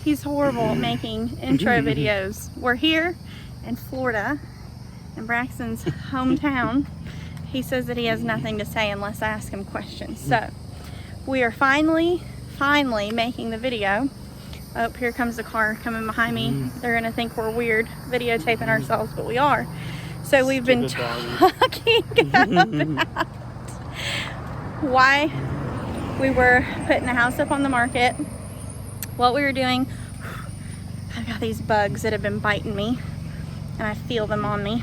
He's horrible at making intro videos. We're here in Florida, in Braxton's hometown. He says that he has nothing to say unless I ask him questions. So we are finally making the video. Oh, here comes the car coming behind me. They're gonna think we're weird videotaping ourselves, but we are. So we've been talking about why we were putting the house up on the market, what we were doing. I've got these bugs that have been biting me and I feel them on me.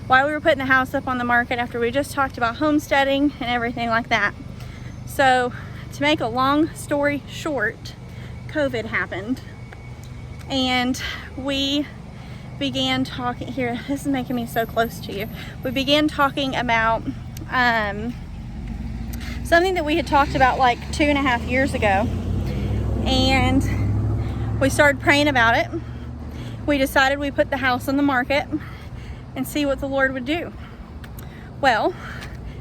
Why we were putting the house up on the market after we just talked about homesteading and everything like that. So to make a long story short, COVID happened and we began talking here. This is making me so close to you. We began talking about something that we had talked about like 2.5 years ago, and we started praying about it. We decided we put the house on the market and see what the Lord would do. Well,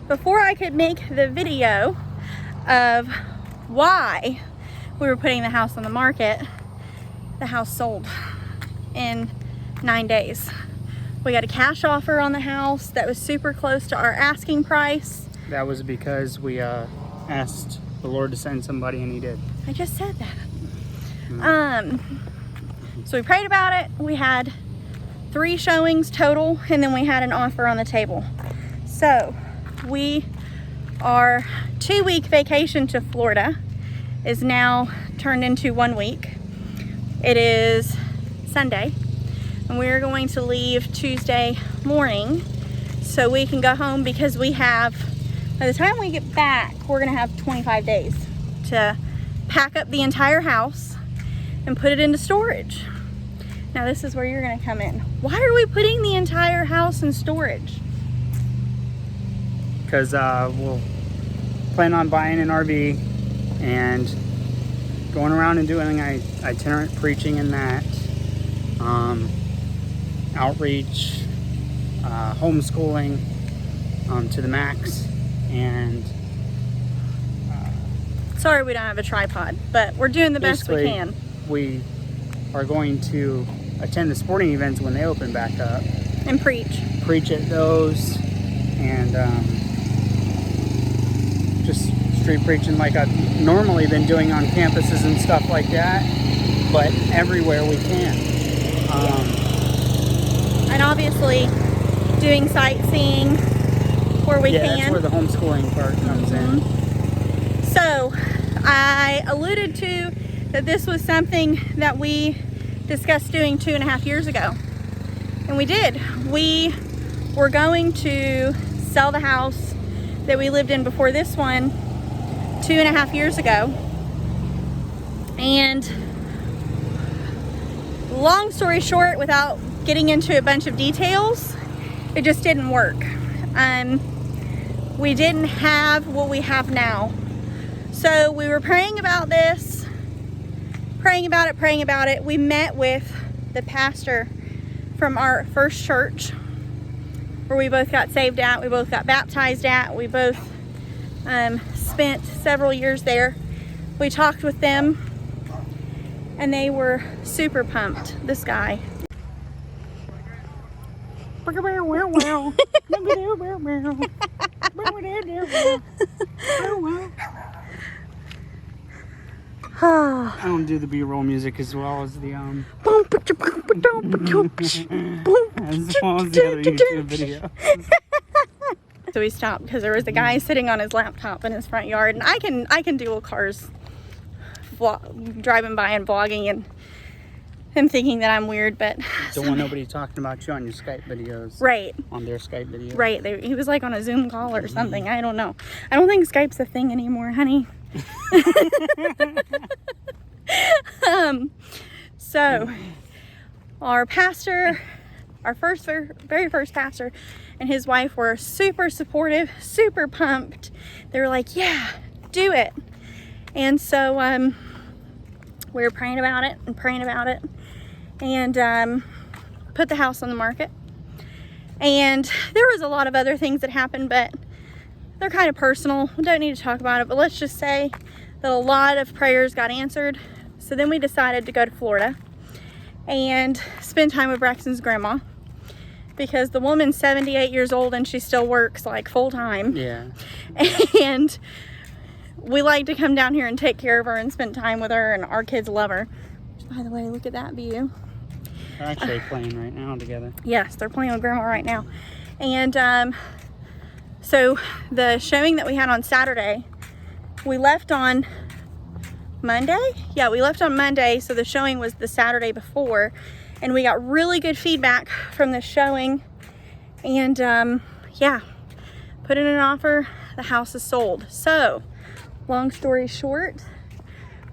before I could make the video of why we were putting the house on the market, the house sold in 9 days. We got a cash offer on the house that was super close to our asking price. That was because we asked the Lord to send somebody, and he did. I just said that. So we prayed about it. We had 3 showings total, and then we had an offer on the table. So our 2-week vacation to Florida is now turned into 1 week. It is Sunday, and we're going to leave Tuesday morning so we can go home, because we have, by the time we get back, we're gonna have 25 days to pack up the entire house and put it into storage. Now this is where you're gonna come in. Why are we putting the entire house in storage? Because we'll plan on buying an RV and going around and doing itinerant preaching in that, outreach, homeschooling to the max, and sorry we don't have a tripod, but we're doing the best we can. We are going to attend the sporting events when they open back up and preach at those, and just street preaching like I've normally been doing on campuses and stuff like that, but everywhere we can. And obviously doing sightseeing where we can. Yeah, that's where the homeschooling part comes in. So I alluded to that this was something that we discussed doing 2.5 years ago. And we did. We were going to sell the house that we lived in before this one 2.5 years ago. And long story short, without getting into a bunch of details, it just didn't work. We didn't have what we have now. So we were praying about this, praying about it. We met with the pastor from our first church where we both got saved at, we both got baptized at, we both spent several years there. We talked with them and they were super pumped. This guy. I don't do the B-roll music as well as the as well as the other YouTube video. So we stopped because there was a guy sitting on his laptop in his front yard, and I can do cars driving by and vlogging and him thinking that I'm weird, but don't want nobody talking about you on your Skype videos. Right. On their Skype videos. Right. He was like on a Zoom call or something. I don't know. I don't think Skype's a thing anymore, honey. So our pastor, our very first pastor, and his wife were super supportive, super pumped. They were like, yeah, do it. And so we were praying about it and put the house on the market. And there was a lot of other things that happened, but they're kind of personal. We don't need to talk about it, but let's just say that a lot of prayers got answered. So then we decided to go to Florida and spend time with Braxton's grandma, because the woman's 78 years old and she still works like full time. Yeah. And we like to come down here and take care of her and spend time with her, and our kids love her. By the way, look at that view. They're actually playing right now together. Yes, they're playing with grandma right now. And so the showing that we had on Saturday, we left on Monday? Yeah, we left on Monday, so the showing was the Saturday before, and we got really good feedback from the showing. And yeah, put in an offer, the house is sold. So, long story short,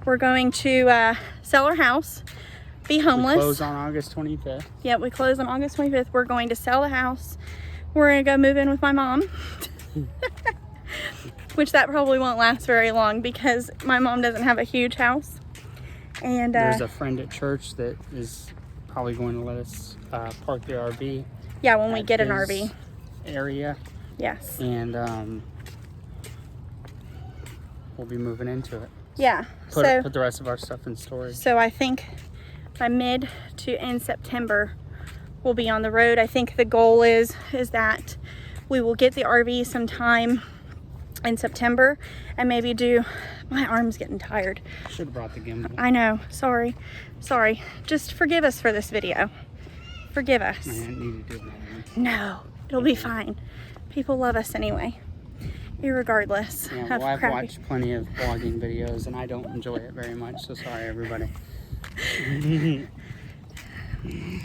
we're going to sell our house, be homeless. We close on August 25th. Yeah, we close on August 25th. We're going to sell the house. We're going to go move in with my mom. Which that probably won't last very long, because my mom doesn't have a huge house. And there's a friend at church that is probably going to let us park the RV. Yeah, when we get an RV. Area. Yes. And we'll be moving into it. Yeah. Put the rest of our stuff in storage. So I think by mid to end September, we'll be on the road. I think the goal is that we will get the RV sometime in September and maybe do, my arm's getting tired. Should have brought the gimbal. I know, sorry. Just forgive us for this video. Forgive us. I didn't need to do another one. No, it'll be fine. People love us anyway, irregardless Yeah, of well, I've crappy. watched plenty of vlogging videos and I don't enjoy it very much, so sorry everybody.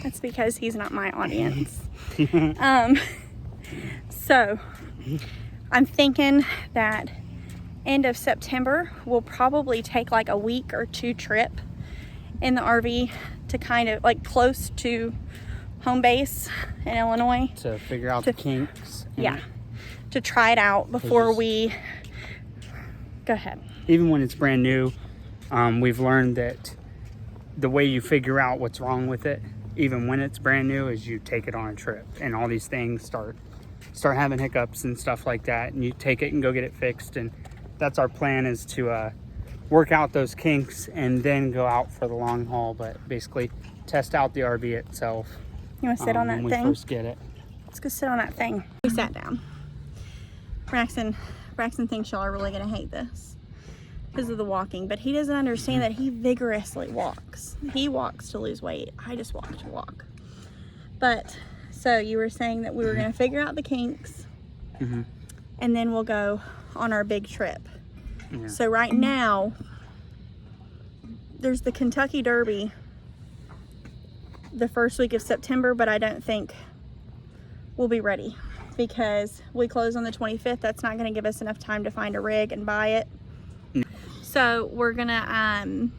That's because he's not my audience. So I'm thinking that end of September we'll probably take like a week or two trip in the RV to kind of like close to home base in Illinois To figure out the kinks. Yeah, to try it out before we go ahead. Even when it's brand new, we've learned that the way you figure out what's wrong with it, even when it's brand new, is you take it on a trip, and all these things start having hiccups and stuff like that, and you take it and go get it fixed. And that's our plan, is to work out those kinks and then go out for the long haul, but basically test out the RV itself. You want to sit on that when thing? we first get it. Let's go sit on that thing. We sat down. Braxton thinks y'all are really gonna hate this because of the walking, but he doesn't understand that he vigorously walks. He walks to lose weight. I just walk to walk. But so you were saying that we were gonna figure out the kinks, and then we'll go on our big trip. Yeah. So right now, there's the Kentucky Derby the first week of September, but I don't think we'll be ready because we close on the 25th. That's not going to give us enough time to find a rig and buy it. So we're going to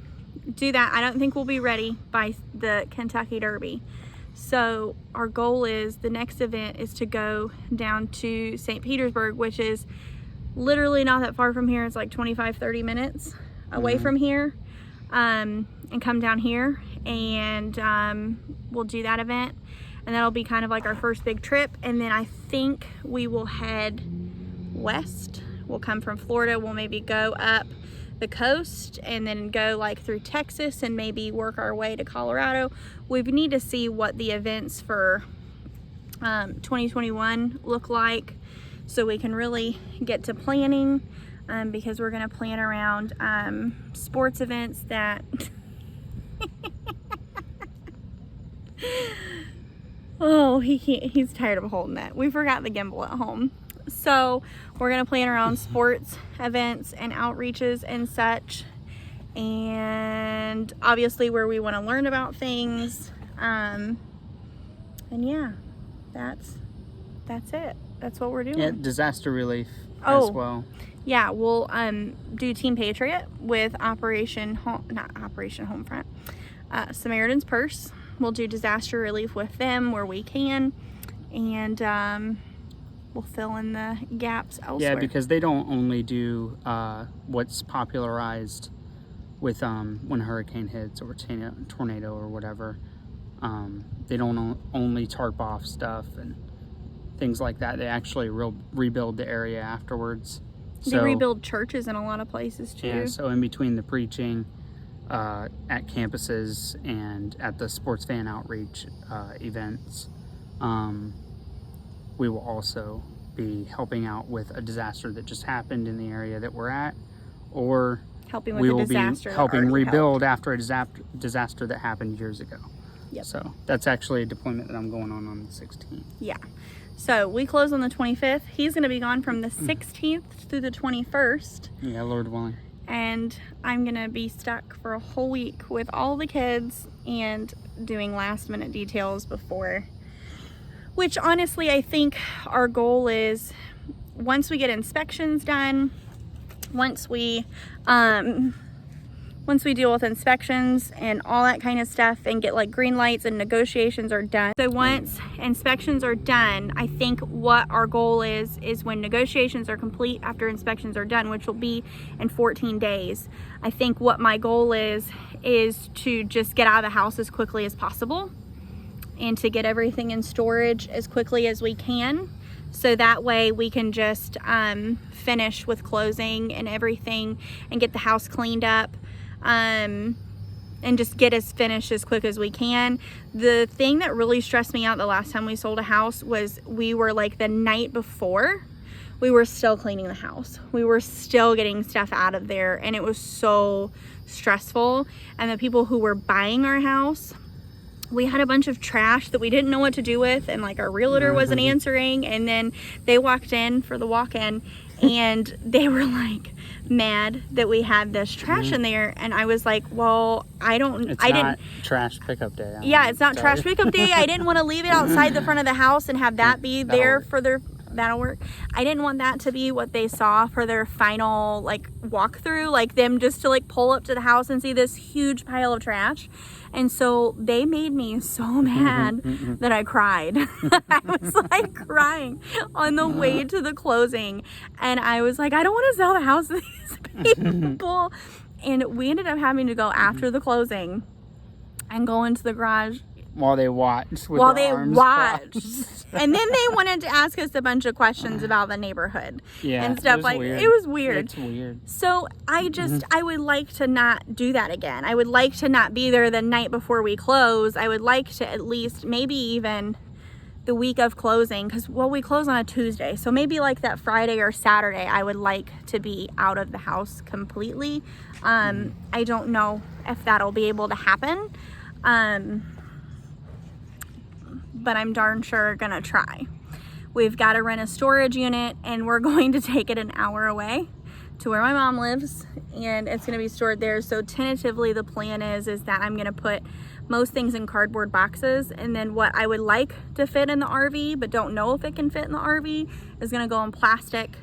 do that. I don't think we'll be ready by the Kentucky Derby. So our goal is, the next event is to go down to St. Petersburg, which is literally not that far from here. It's like 25-30 minutes away from here, and come down here, and we'll do that event, and that'll be kind of like our first big trip. And then I think we will head west. We'll come from Florida, we'll maybe go up the coast and then go like through Texas and maybe work our way to Colorado. We need to see what the events for 2021 look like, so we can really get to planning, because we're going to plan around sports events that oh, he's tired of holding that. We forgot the gimbal at home. So we're going to plan around sports events and outreaches and such, and obviously where we want to learn about things, and yeah, that's it. That's what we're doing. Yeah, disaster relief as well. Yeah, we'll do Team Patriot with Homefront, Samaritan's Purse. We'll do disaster relief with them where we can, and we'll fill in the gaps elsewhere. Yeah, because they don't only do what's popularized with when a hurricane hits or tornado or whatever. They don't only tarp off stuff and things like that. They actually rebuild the area afterwards. They rebuild churches in a lot of places too. Yeah, so in between the preaching at campuses and at the sports fan outreach events, we will also be helping out with a disaster that just happened in the area that we're at, or helping with we a will disaster be that helping already rebuild after a disaster that happened years ago. Yep. So that's actually a deployment that I'm going on the 16th. Yeah. So we close on the 25th. He's going to be gone from the 16th through the 21st. Yeah, Lord willing. And I'm going to be stuck for a whole week with all the kids and doing last minute details before. Which honestly, I think our goal is once we get inspections done, once we deal with inspections and all that kind of stuff and get like green lights and negotiations are done. So once inspections are done, I think what our goal is when negotiations are complete after inspections are done, which will be in 14 days. I think what my goal is to just get out of the house as quickly as possible and to get everything in storage as quickly as we can. So that way we can just finish with closing and everything and get the house cleaned up. And just get us finished as quick as we can. The thing that really stressed me out the last time we sold a house was we were like the night before, we were still cleaning the house. We were still getting stuff out of there, and it was so stressful. And the people who were buying our house, we had a bunch of trash that we didn't know what to do with, and like our realtor wasn't answering, and then they walked in for the walk-in and they were like mad that we had this trash in there, and I was like, well, I didn't trash pickup day. Yeah, it's not trash pickup day. I didn't want to leave it outside the front of the house and have that be there for that'll work. I didn't want that to be what they saw for their final like walkthrough, like them just to like pull up to the house and see this huge pile of trash. And so they made me so mad that I cried. I was like crying on the way to the closing. And I was like, I don't want to sell the house to these people. And we ended up having to go after the closing and go into the garage while they watched. And then they wanted to ask us a bunch of questions about the neighborhood and stuff like that. It was weird. It's weird. So I would like to not do that again. I would like to not be there the night before we close. I would like to at least maybe even the week of closing, because we close on a Tuesday. So maybe like that Friday or Saturday, I would like to be out of the house completely. I don't know if that'll be able to happen. But I'm darn sure gonna try. We've got to rent a storage unit, and we're going to take it an hour away to where my mom lives, and it's gonna be stored there. So tentatively the plan is that I'm gonna put most things in cardboard boxes, and then what I would like to fit in the RV but don't know if it can fit in the RV is gonna go in plastic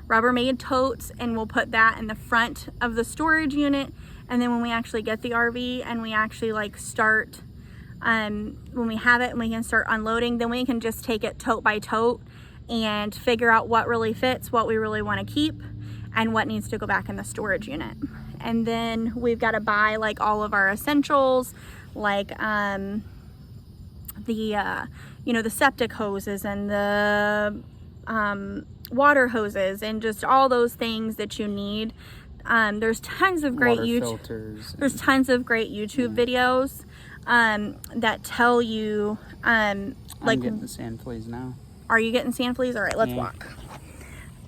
Rubbermaid totes, and we'll put that in the front of the storage unit. And then when we actually get the RV and we actually like start when we have it and we can start unloading, then we can just take it tote by tote and figure out what really fits, what we really want to keep, and what needs to go back in the storage unit. And then we've got to buy like all of our essentials, like the septic hoses and the water hoses and just all those things that you need. There's tons of great YouTube videos that tell you I'm getting the sand fleas now. Are you getting sand fleas? All right, let's walk.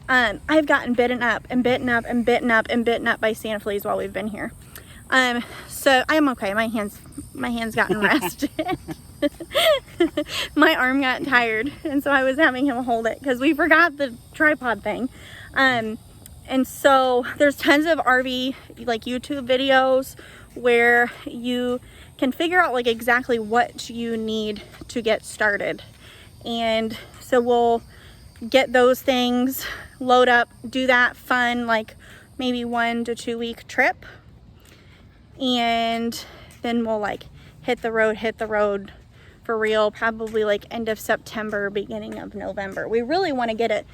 I've gotten bitten up and bitten up and bitten up and bitten up by sand fleas while we've been here. So I'm okay. My hand's gotten rested. My arm got tired, and so I was having him hold it because we forgot the tripod thing. And so there's tons of RV like YouTube videos where you can figure out like exactly what you need to get started. And so we'll get those things, load up, do that fun like maybe 1 to 2 week trip, and then we'll like hit the road for real, probably like end of September, beginning of November. We really want to get it.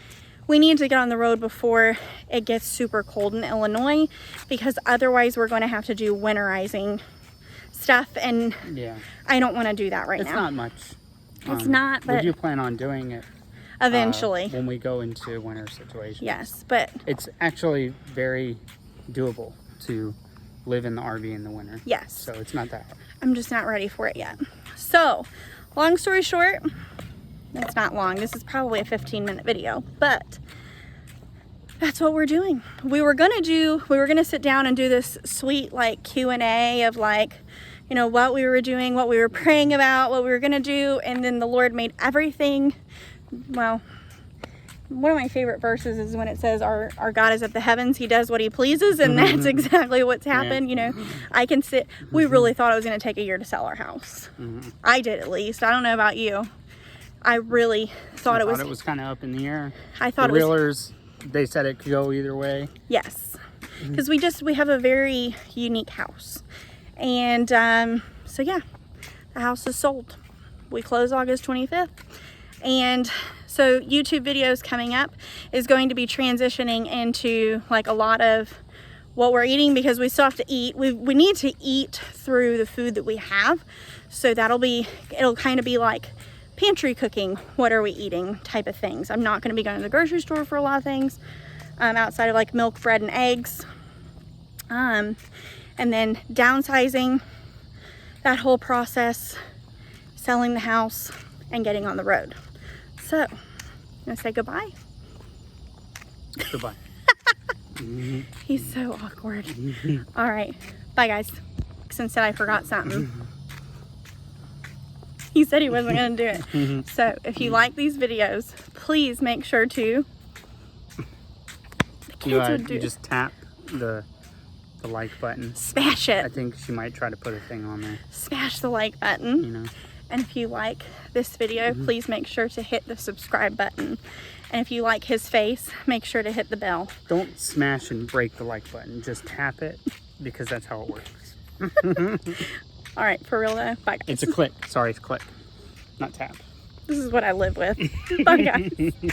We need to get on the road before it gets super cold in Illinois, because otherwise we're going to have to do winterizing stuff, and I don't want to do that right now. It's not much. It's not, but would you plan on doing it? Eventually. when we go into winter situations. Yes, but It's actually very doable to live in the RV in the winter. yes. So it's not that hard. I'm just not ready for it yet. So, long story short, it's not long. This is probably a 15-minute video, but that's what we're doing. We were gonna sit down and do this sweet like Q&A of like, you know, what we were doing, what we were praying about, what we were gonna do, and then the Lord made everything, well, one of my favorite verses is when it says our God is at the heavens, he does what he pleases, and that's exactly what's happened. You know, we really thought it was going to take a year to sell our house. I did, at least. I don't know about you. I really thought it was kind of up in the air. I thought the realtors, they said it could go either way. Yes, because we have a very unique house, and so yeah, the house is sold. We close August 25th, and so YouTube videos coming up is going to be transitioning into like a lot of what we're eating, because we still have to eat. We need to eat through the food that we have. So it'll kind of be like pantry cooking. What are we eating type of things. I'm not going to be going to the grocery store for a lot of things outside of like milk, bread, and eggs. And then downsizing, that whole process, selling the house, and getting on the road. So, I'm gonna say goodbye. Goodbye. He's so awkward. All right, bye guys. Since I forgot something. He said he wasn't gonna do it. So, if you like these videos, please make sure to. You just tap the like button. Smash it. I think she might try to put a thing on there. Smash the like button. You know. And if you like this video, please make sure to hit the subscribe button. And if you like his face, make sure to hit the bell. Don't smash and break the like button. Just tap it, because that's how it works. All right, for real though. Bye guys. It's a click. Sorry, it's click, not tap. This is what I live with. Bye guys.